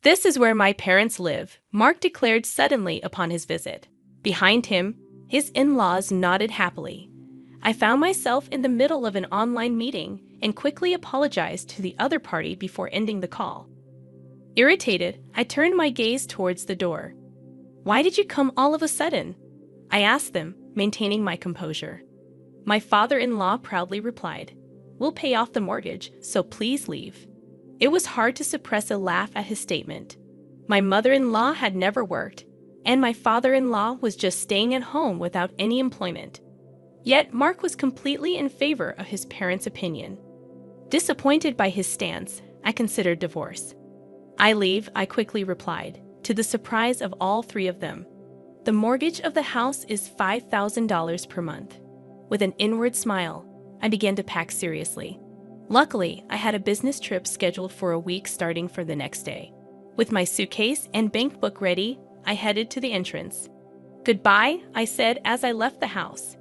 This is where my parents live, Mark declared suddenly upon his visit. Behind him, his in-laws nodded happily. I found myself in the middle of an online meeting and quickly apologized to the other party before ending the call. Irritated, I turned my gaze towards the door. "Why did you come all of a sudden?" I asked them, maintaining my composure. My father-in-law proudly replied, "We'll pay off the mortgage, so please leave." It was hard to suppress a laugh at his statement. My mother-in-law had never worked, and my father-in-law was just staying at home without any employment. Yet Mark was completely in favor of his parents' opinion. Disappointed by his stance, I considered divorce. "I leave," I quickly replied, to the surprise of all three of them. "The mortgage of the house is $5,000 per month." With an inward smile, I began to pack seriously. Luckily, I had a business trip scheduled for a week starting for the next day. With my suitcase and bank book ready, I headed to the entrance. "Goodbye," I said as I left the house.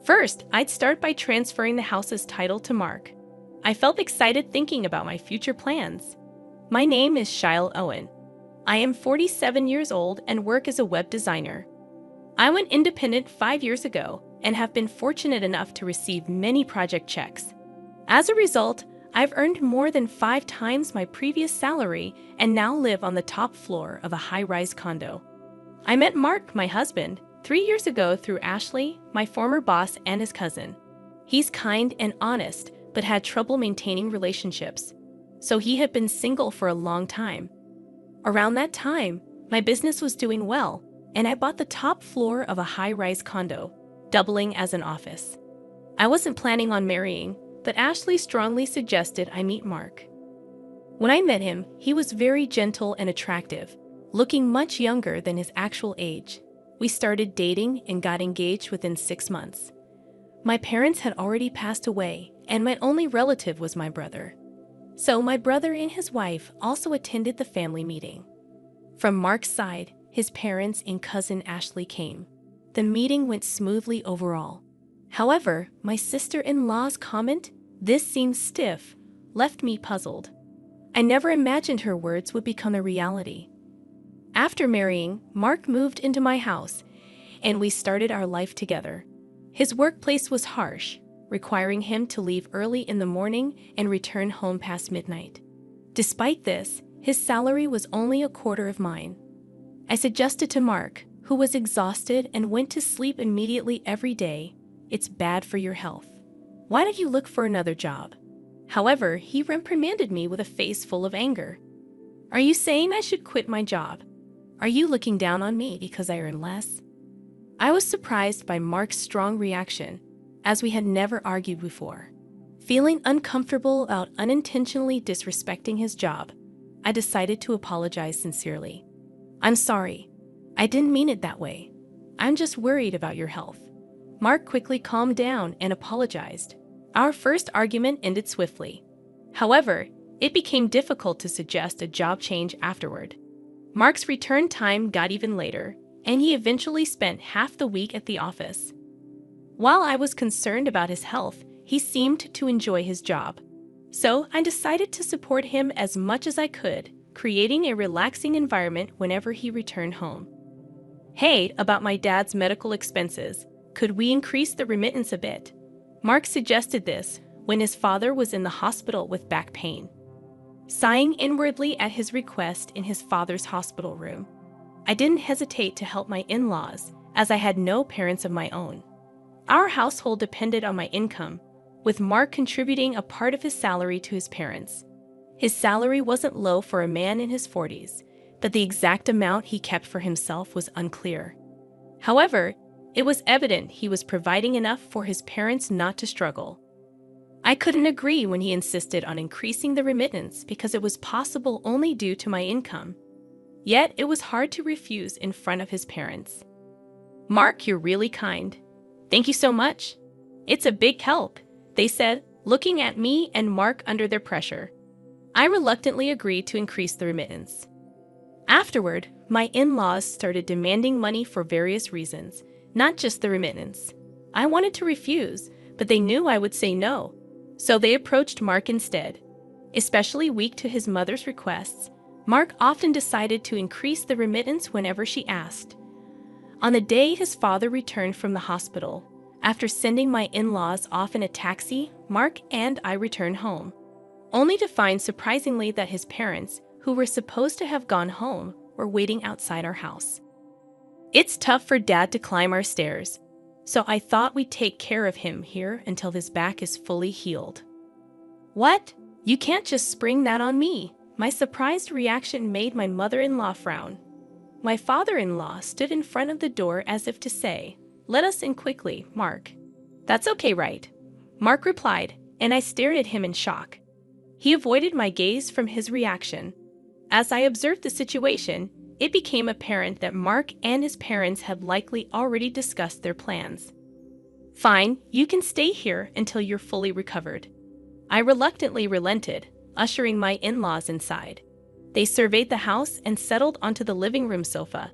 First, I'd start by transferring the house's title to Mark. I felt excited thinking about my future plans. My name is Shyle Owen. I am 47 years old and work as a web designer. I went independent 5 years ago and have been fortunate enough to receive many project checks. As a result, I've earned more than 5 times my previous salary and now live on the top floor of a high-rise condo. I met Mark, my husband, 3 years ago through Ashley, my former boss and his cousin. He's kind and honest, but had trouble maintaining relationships, so he had been single for a long time. Around that time, my business was doing well, and I bought the top floor of a high-rise condo, doubling as an office. I wasn't planning on marrying, but Ashley strongly suggested I meet Mark. When I met him, he was very gentle and attractive, looking much younger than his actual age. We started dating and got engaged within 6 months. My parents had already passed away, and my only relative was my brother. So my brother and his wife also attended the family meeting. From Mark's side, his parents and cousin Ashley came. The meeting went smoothly overall. However, my sister-in-law's comment, "This seems stiff," left me puzzled. I never imagined her words would become a reality. After marrying, Mark moved into my house, and we started our life together. His workplace was harsh, requiring him to leave early in the morning and return home past midnight. Despite this, his salary was only a quarter of mine. I suggested to Mark, who was exhausted and went to sleep immediately every day, "It's bad for your health. Why don't you look for another job?" However, he reprimanded me with a face full of anger. "Are you saying I should quit my job? Are you looking down on me because I earn less?" I was surprised by Mark's strong reaction, as we had never argued before. Feeling uncomfortable about unintentionally disrespecting his job, I decided to apologize sincerely. "I'm sorry. I didn't mean it that way. I'm just worried about your health." Mark quickly calmed down and apologized. Our first argument ended swiftly. However, it became difficult to suggest a job change afterward. Mark's return time got even later, and he eventually spent half the week at the office. While I was concerned about his health, he seemed to enjoy his job. So I decided to support him as much as I could, creating a relaxing environment whenever he returned home. "Hey, about my dad's medical expenses, could we increase the remittance a bit?" Mark suggested this when his father was in the hospital with back pain. Sighing inwardly at his request in his father's hospital room, I didn't hesitate to help my in-laws, as I had no parents of my own. Our household depended on my income, with Mark contributing a part of his salary to his parents. His salary wasn't low for a man in his 40s, but the exact amount he kept for himself was unclear. However, it was evident he was providing enough for his parents not to struggle. I couldn't agree when he insisted on increasing the remittance because it was possible only due to my income. Yet it was hard to refuse in front of his parents. "Mark, you're really kind. Thank you so much. It's a big help," they said, looking at me and Mark under their pressure. I reluctantly agreed to increase the remittance. Afterward, my in-laws started demanding money for various reasons, not just the remittance. I wanted to refuse, but they knew I would say no, so they approached Mark instead. Especially weak to his mother's requests, Mark often decided to increase the remittance whenever she asked. On the day his father returned from the hospital, after sending my in-laws off in a taxi, Mark and I returned home, only to find surprisingly that his parents, who were supposed to have gone home, were waiting outside our house. It's tough for Dad to climb our stairs, so I thought we'd take care of him here until his back is fully healed. What? You can't just spring that on me. My surprised reaction made my mother-in-law frown. My father-in-law stood in front of the door as if to say, "Let us in quickly, Mark." "That's okay, right?" Mark replied, and I stared at him in shock. He avoided my gaze from his reaction. As I observed the situation, it became apparent that Mark and his parents had likely already discussed their plans. "Fine, you can stay here until you're fully recovered." I reluctantly relented, ushering my in-laws inside. They surveyed the house and settled onto the living room sofa.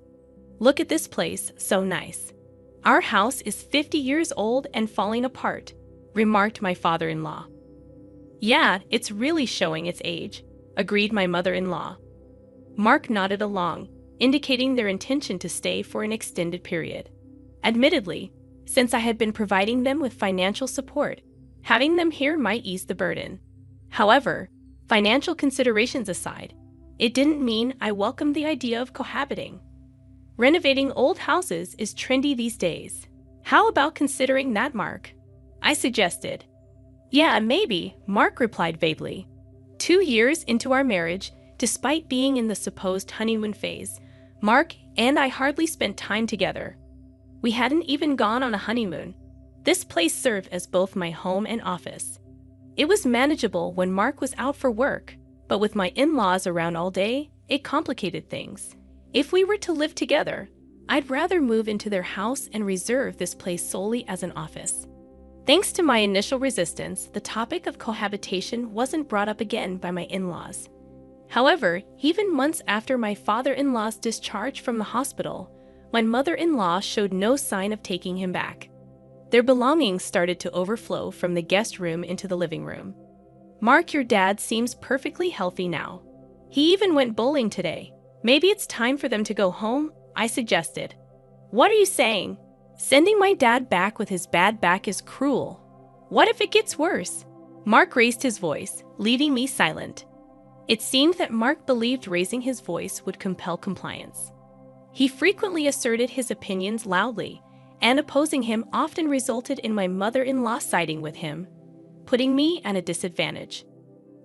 "Look at this place, so nice. Our house is 50 years old and falling apart," remarked my father-in-law. "Yeah, it's really showing its age," agreed my mother-in-law. Mark nodded along, indicating their intention to stay for an extended period. Admittedly, since I had been providing them with financial support, having them here might ease the burden. However, financial considerations aside, it didn't mean I welcomed the idea of cohabiting. Renovating old houses is trendy these days. How about considering that, Mark? I suggested. "Yeah, maybe," Mark replied vaguely. 2 years into our marriage, despite being in the supposed honeymoon phase, Mark and I hardly spent time together. We hadn't even gone on a honeymoon. This place served as both my home and office. It was manageable when Mark was out for work, but with my in-laws around all day, it complicated things. If we were to live together, I'd rather move into their house and reserve this place solely as an office. Thanks to my initial resistance, the topic of cohabitation wasn't brought up again by my in-laws. However, even months after my father-in-law's discharge from the hospital, my mother-in-law showed no sign of taking him back. Their belongings started to overflow from the guest room into the living room. "Mark, your dad seems perfectly healthy now. He even went bowling today. Maybe it's time for them to go home," I suggested. "What are you saying? Sending my dad back with his bad back is cruel. What if it gets worse?" Mark raised his voice, leaving me silent. It seemed that Mark believed raising his voice would compel compliance. He frequently asserted his opinions loudly, and opposing him often resulted in my mother-in-law siding with him, putting me at a disadvantage.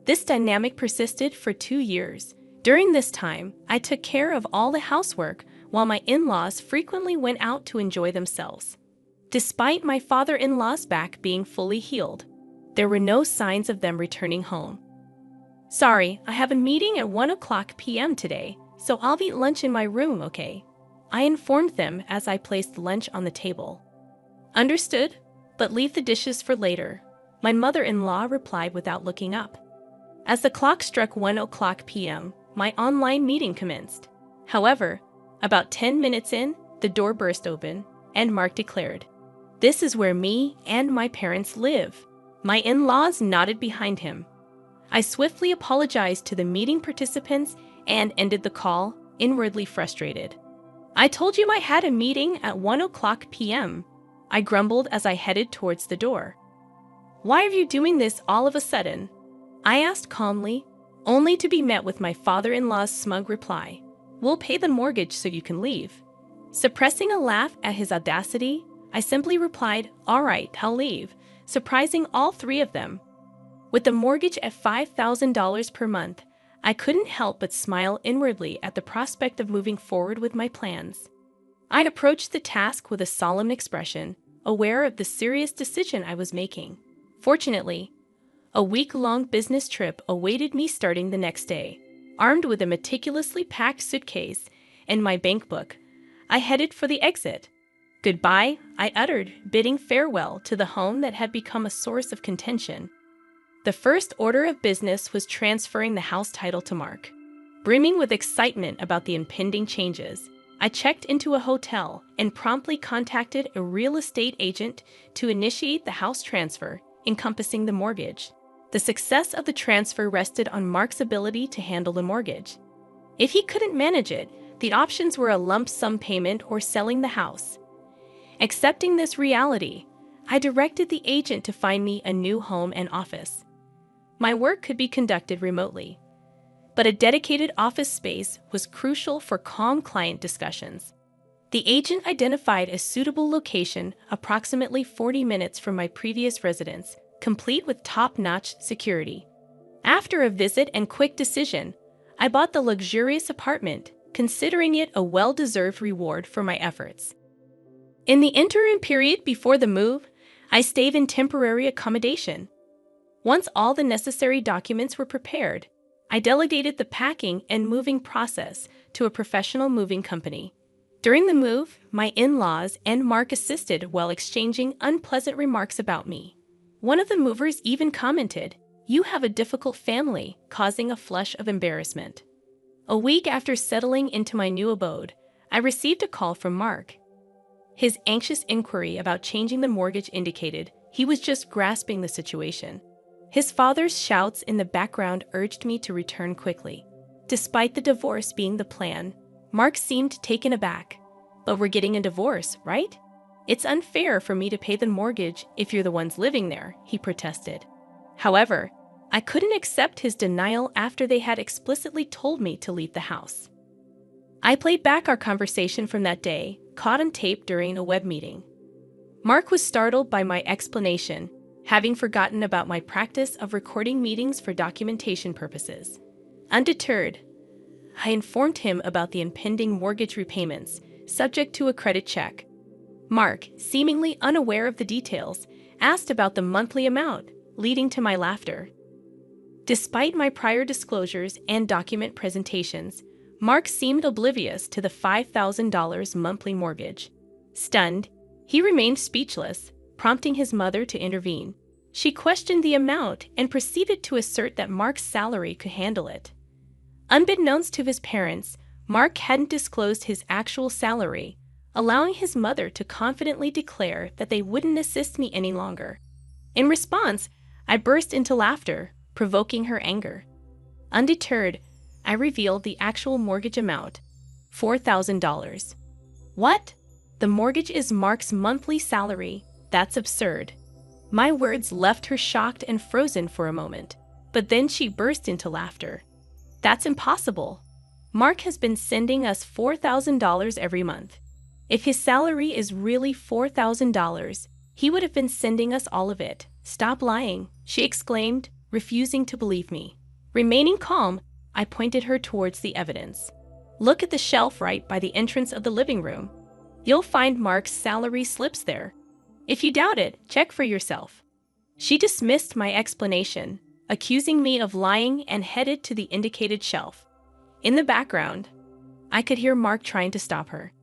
This dynamic persisted for 2 years. During this time, I took care of all the housework while my in-laws frequently went out to enjoy themselves. Despite my father-in-law's back being fully healed, there were no signs of them returning home. "Sorry, I have a meeting at 1:00 p.m. today, so I'll eat lunch in my room, okay?" I informed them as I placed lunch on the table. "Understood, but leave the dishes for later," my mother-in-law replied without looking up. As the clock struck 1:00 p.m., my online meeting commenced. However, about 10 minutes in, the door burst open, and Mark declared, "This is where me and my parents live." My in-laws nodded behind him. I swiftly apologized to the meeting participants and ended the call, inwardly frustrated. "I told you I had a meeting at 1:00 p.m., I grumbled as I headed towards the door. "Why are you doing this all of a sudden?" I asked calmly, only to be met with my father-in-law's smug reply, "We'll pay the mortgage so you can leave." Suppressing a laugh at his audacity, I simply replied, "All right, I'll leave," surprising all 3 of them. With the mortgage at $5,000 per month, I couldn't help but smile inwardly at the prospect of moving forward with my plans. I approached the task with a solemn expression, aware of the serious decision I was making. Fortunately, a week-long business trip awaited me starting the next day. Armed with a meticulously packed suitcase and my bank book, I headed for the exit. "Goodbye," I uttered, bidding farewell to the home that had become a source of contention. The first order of business was transferring the house title to Mark. Brimming with excitement about the impending changes, I checked into a hotel and promptly contacted a real estate agent to initiate the house transfer, encompassing the mortgage. The success of the transfer rested on Mark's ability to handle the mortgage. If he couldn't manage it, the options were a lump sum payment or selling the house. Accepting this reality, I directed the agent to find me a new home and office. My work could be conducted remotely, but a dedicated office space was crucial for calm client discussions. The agent identified a suitable location approximately 40 minutes from my previous residence, complete with top-notch security. After a visit and quick decision, I bought the luxurious apartment, considering it a well-deserved reward for my efforts. In the interim period before the move, I stayed in temporary accommodation. Once all the necessary documents were prepared, I delegated the packing and moving process to a professional moving company. During the move, my in-laws and Mark assisted while exchanging unpleasant remarks about me. One of the movers even commented, "You have a difficult family," causing a flush of embarrassment. A week after settling into my new abode, I received a call from Mark. His anxious inquiry about changing the mortgage indicated he was just grasping the situation. His father's shouts in the background urged me to return quickly. Despite the divorce being the plan, Mark seemed taken aback. "But we're getting a divorce, right? It's unfair for me to pay the mortgage if you're the ones living there," he protested. However, I couldn't accept his denial after they had explicitly told me to leave the house. I played back our conversation from that day, caught on tape during a web meeting. Mark was startled by my explanation, having forgotten about my practice of recording meetings for documentation purposes. Undeterred, I informed him about the impending mortgage repayments, subject to a credit check. Mark, seemingly unaware of the details, asked about the monthly amount, leading to my laughter. Despite my prior disclosures and document presentations, Mark seemed oblivious to the $5,000 monthly mortgage. Stunned, he remained speechless, prompting his mother to intervene. She questioned the amount and proceeded to assert that Mark's salary could handle it. Unbeknownst to his parents, Mark hadn't disclosed his actual salary, allowing his mother to confidently declare that they wouldn't assist me any longer. In response, I burst into laughter, provoking her anger. Undeterred, I revealed the actual mortgage amount, $4,000. "What? The mortgage is Mark's monthly salary. That's absurd." My words left her shocked and frozen for a moment, but then she burst into laughter. "That's impossible. Mark has been sending us $4,000 every month. If his salary is really $4,000, he would have been sending us all of it. Stop lying," she exclaimed, refusing to believe me. Remaining calm, I pointed her towards the evidence. "Look at the shelf right by the entrance of the living room. You'll find Mark's salary slips there. If you doubt it, check for yourself." She dismissed my explanation, accusing me of lying, and headed to the indicated shelf. In the background, I could hear Mark trying to stop her.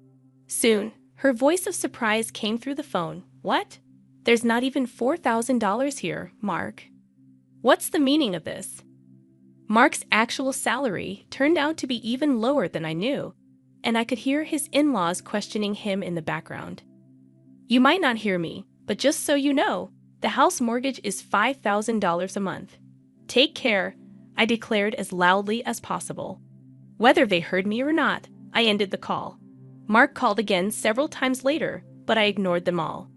Soon, her voice of surprise came through the phone. "What? There's not even $4,000 here, Mark. What's the meaning of this?" Mark's actual salary turned out to be even lower than I knew, and I could hear his in-laws questioning him in the background. "You might not hear me, but just so you know, the house mortgage is $5,000 a month. Take care," I declared as loudly as possible. Whether they heard me or not, I ended the call. Mark called again several times later, but I ignored them all.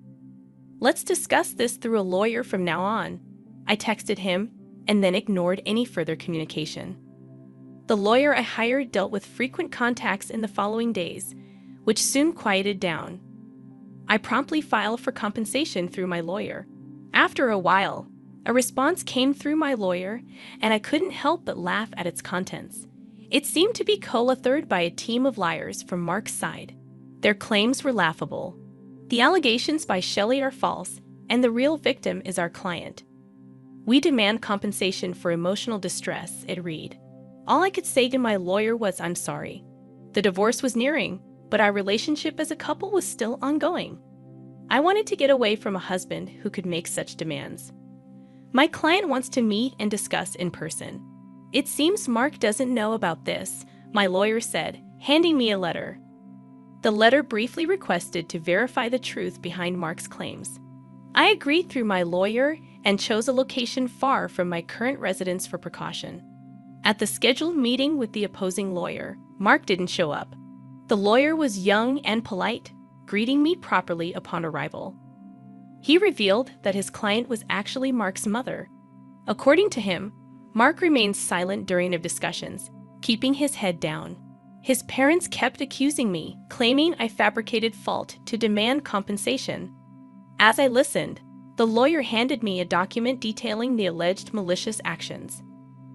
"Let's discuss this through a lawyer from now on," I texted him, and then ignored any further communication. The lawyer I hired dealt with frequent contacts in the following days, which soon quieted down. I promptly filed for compensation through my lawyer. After a while, a response came through my lawyer, and I couldn't help but laugh at its contents. It seemed to be co-authored by a team of liars from Mark's side. Their claims were laughable. "The allegations by Shelley are false, and the real victim is our client. We demand compensation for emotional distress," it read. All I could say to my lawyer was, "I'm sorry." The divorce was nearing, but our relationship as a couple was still ongoing. I wanted to get away from a husband who could make such demands. "My client wants to meet and discuss in person. It seems Mark doesn't know about this," my lawyer said, handing me a letter. The letter briefly requested to verify the truth behind Mark's claims. I agreed through my lawyer and chose a location far from my current residence for precaution. At the scheduled meeting with the opposing lawyer, Mark didn't show up. The lawyer was young and polite, greeting me properly upon arrival. He revealed that his client was actually Mark's mother. According to him, Mark remained silent during their discussions, keeping his head down. His parents kept accusing me, claiming I fabricated fault to demand compensation. As I listened, the lawyer handed me a document detailing the alleged malicious actions.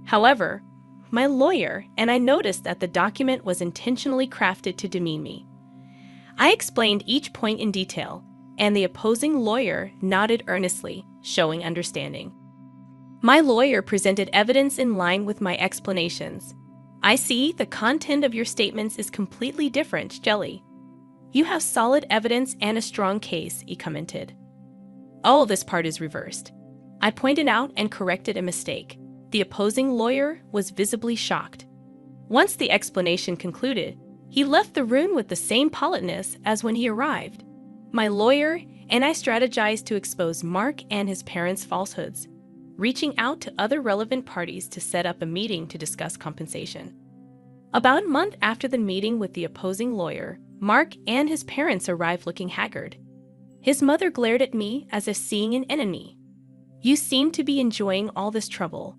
However, my lawyer and I noticed that the document was intentionally crafted to demean me. I explained each point in detail, and the opposing lawyer nodded earnestly, showing understanding. My lawyer presented evidence in line with my explanations. I see the content of your statements is completely different, Jelly. You have solid evidence and a strong case, he commented. Oh, this part is reversed. I pointed out and corrected a mistake. The opposing lawyer was visibly shocked. Once the explanation concluded, he left the room with the same politeness as when he arrived. My lawyer and I strategized to expose Mark and his parents' falsehoods, reaching out to other relevant parties to set up a meeting to discuss compensation. About a month after the meeting with the opposing lawyer, Mark and his parents arrived looking haggard. His mother glared at me as if seeing an enemy. You seem to be enjoying all this trouble.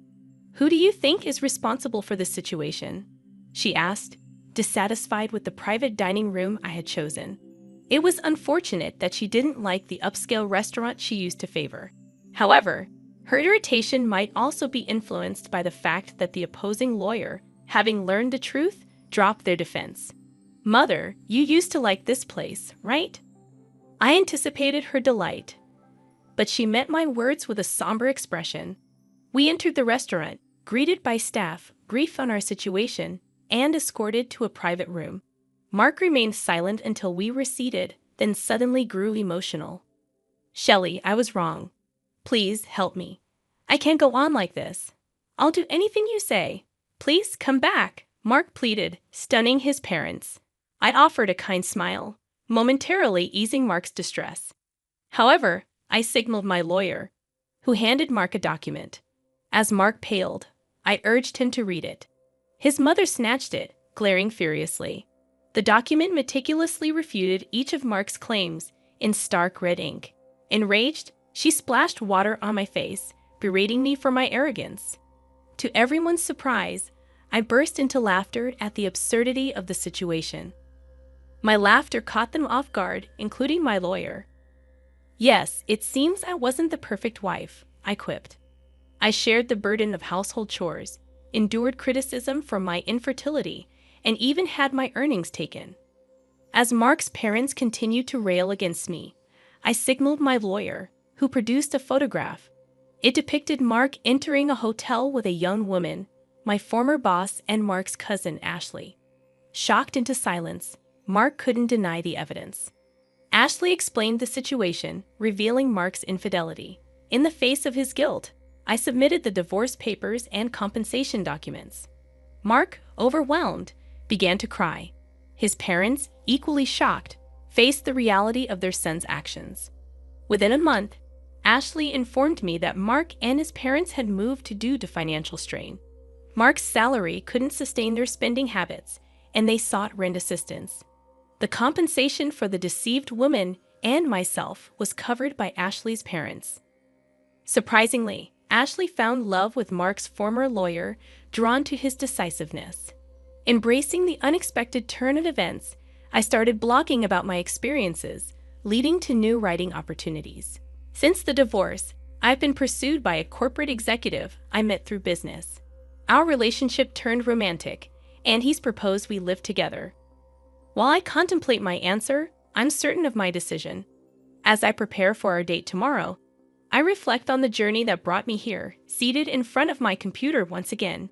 Who do you think is responsible for this situation? She asked, dissatisfied with the private dining room I had chosen. It was unfortunate that she didn't like the upscale restaurant she used to favor. However, her irritation might also be influenced by the fact that the opposing lawyer, having learned the truth, dropped their defense. Mother, you used to like this place, right? I anticipated her delight, but she met my words with a somber expression. We entered the restaurant, greeted by staff, briefed on our situation, and escorted to a private room. Mark remained silent until we were seated, then suddenly grew emotional. Shelley, I was wrong. Please help me. I can't go on like this. I'll do anything you say. Please come back, Mark pleaded, stunning his parents. I offered a kind smile, momentarily easing Mark's distress. However, I signaled my lawyer, who handed Mark a document. As Mark paled, I urged him to read it. His mother snatched it, glaring furiously. The document meticulously refuted each of Mark's claims in stark red ink. Enraged, she splashed water on my face, berating me for my arrogance. To everyone's surprise, I burst into laughter at the absurdity of the situation. My laughter caught them off guard, including my lawyer. Yes, it seems I wasn't the perfect wife, I quipped. I shared the burden of household chores, endured criticism for my infertility, and even had my earnings taken. As Mark's parents continued to rail against me, I signaled my lawyer, who produced a photograph. It depicted Mark entering a hotel with a young woman, my former boss and Mark's cousin Ashley. Shocked into silence, Mark couldn't deny the evidence. Ashley explained the situation, revealing Mark's infidelity. In the face of his guilt, I submitted the divorce papers and compensation documents. Mark, overwhelmed, began to cry. His parents, equally shocked, faced the reality of their son's actions. Within a month, Ashley informed me that Mark and his parents had moved due to financial strain. Mark's salary couldn't sustain their spending habits, and they sought rent assistance. The compensation for the deceived woman and myself was covered by Ashley's parents. Surprisingly, Ashley found love with Mark's former lawyer, drawn to his decisiveness. Embracing the unexpected turn of events, I started blogging about my experiences, leading to new writing opportunities. Since the divorce, I've been pursued by a corporate executive I met through business. Our relationship turned romantic, and he's proposed we live together. While I contemplate my answer, I'm certain of my decision. As I prepare for our date tomorrow, I reflect on the journey that brought me here, seated in front of my computer once again.